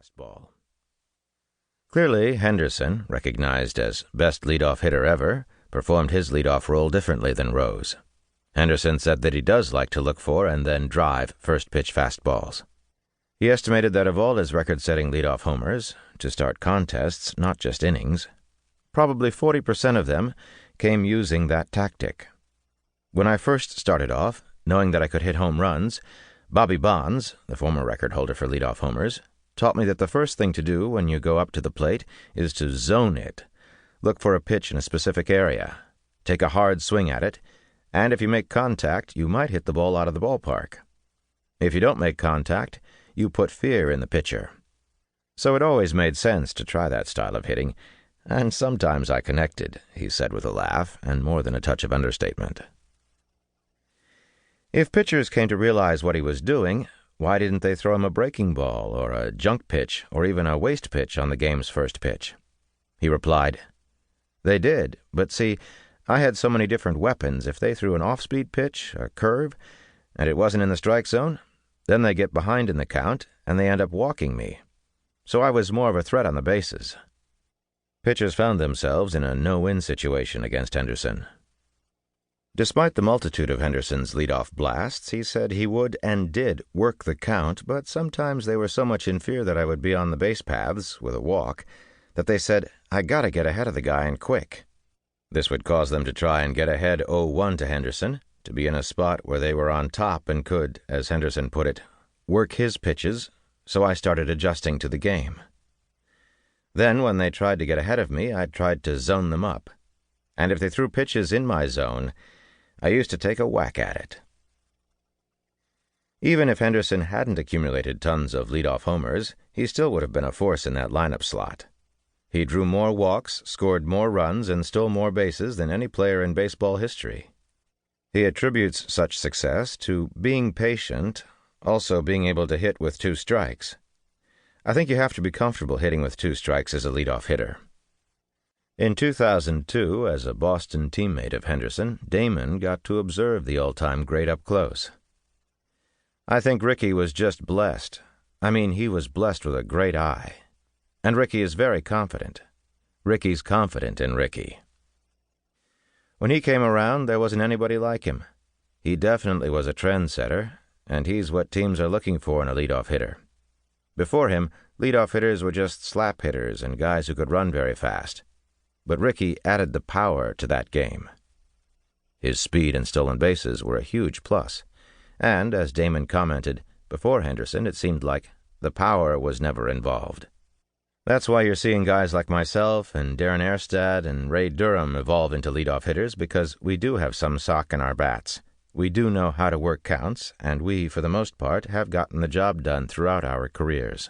fastball. Clearly, Henderson, recognized as best leadoff hitter ever, performed his leadoff role differently than Rose. Henderson said that he does like to look for and then drive first-pitch fastballs. He estimated that of all his record-setting leadoff homers, to start contests, not just innings, probably 40% of them came using that tactic. When I first started off, knowing that I could hit home runs, Bobby Bonds, the former record holder for leadoff homers, taught me that the first thing to do when you go up to the plate is to zone it. Look for a pitch in a specific area. Take a hard swing at it, and if you make contact, you might hit the ball out of the ballpark. If you don't make contact, you put fear in the pitcher. So it always made sense to try that style of hitting, and sometimes I connected, he said with a laugh, and more than a touch of understatement. If pitchers came to realize what he was doing, why didn't they throw him a breaking ball or a junk pitch or even a waste pitch on the game's first pitch? He replied, "They did, but see, I had so many different weapons. If they threw an off-speed pitch, a curve, and it wasn't in the strike zone, then they get behind in the count and they end up walking me. So I was more of a threat on the bases." Pitchers found themselves in a no-win situation against Henderson. Despite the multitude of Henderson's leadoff blasts, he said he would and did work the count, but sometimes they were so much in fear that I would be on the base paths with a walk that they said, "I gotta get ahead of the guy and quick." This would cause them to try and get ahead 0-1 to Henderson, to be in a spot where they were on top and could, as Henderson put it, work his pitches, so I started adjusting to the game. Then, when they tried to get ahead of me, I tried to zone them up, and if they threw pitches in my zone, I used to take a whack at it. Even if Henderson hadn't accumulated tons of leadoff homers, he still would have been a force in that lineup slot. He drew more walks, scored more runs, and stole more bases than any player in baseball history. He attributes such success to being patient, also being able to hit with 2 strikes. I think you have to be comfortable hitting with 2 strikes as a leadoff hitter. In 2002, as a Boston teammate of Henderson, Damon got to observe the all-time great up close. I think Ricky was just blessed. He was blessed with a great eye. And Ricky is very confident. Ricky's confident in Ricky. When he came around, there wasn't anybody like him. He definitely was a trendsetter, and he's what teams are looking for in a leadoff hitter. Before him, leadoff hitters were just slap hitters and guys who could run very fast. But Ricky added the power to that game. His speed and stolen bases were a huge plus, and, as Damon commented, before Henderson it seemed like the power was never involved. That's why you're seeing guys like myself and Darren Erstad and Ray Durham evolve into leadoff hitters, because we do have some sock in our bats. We do know how to work counts, and we, for the most part, have gotten the job done throughout our careers.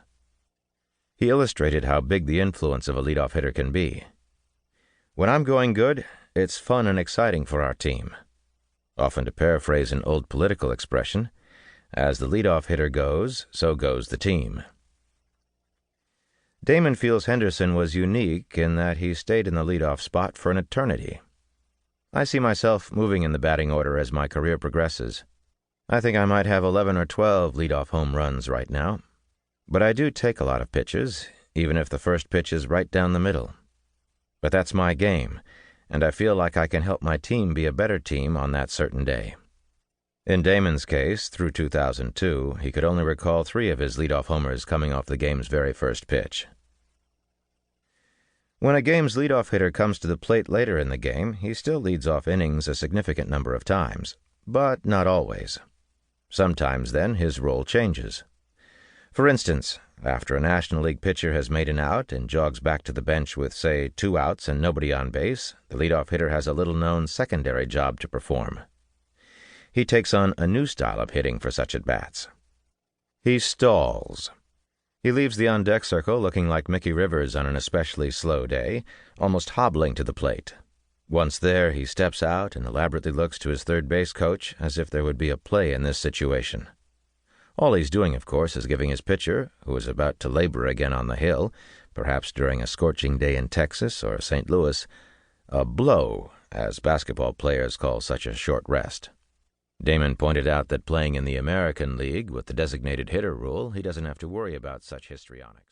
He illustrated how big the influence of a leadoff hitter can be. When I'm going good, it's fun and exciting for our team. Often to paraphrase an old political expression, as the leadoff hitter goes, so goes the team. Damon feels Henderson was unique in that he stayed in the leadoff spot for an eternity. I see myself moving in the batting order as my career progresses. I think I might have 11 or 12 leadoff home runs right now. But I do take a lot of pitches, even if the first pitch is right down the middle. But that's my game, and I feel like I can help my team be a better team on that certain day. In Damon's case, through 2002, he could only recall 3 of his leadoff homers coming off the game's very first pitch. When a game's leadoff hitter comes to the plate later in the game, he still leads off innings a significant number of times, but not always. Sometimes, then, his role changes. For instance, after a National League pitcher has made an out and jogs back to the bench with, say, 2 outs and nobody on base, the leadoff hitter has a little-known secondary job to perform. He takes on a new style of hitting for such at-bats. He stalls. He leaves the on-deck circle looking like Mickey Rivers on an especially slow day, almost hobbling to the plate. Once there, he steps out and elaborately looks to his third base coach as if there would be a play in this situation. All he's doing, of course, is giving his pitcher, who is about to labor again on the hill, perhaps during a scorching day in Texas or St. Louis, a blow, as basketball players call such a short rest. Damon pointed out that playing in the American League with the designated hitter rule, he doesn't have to worry about such histrionics.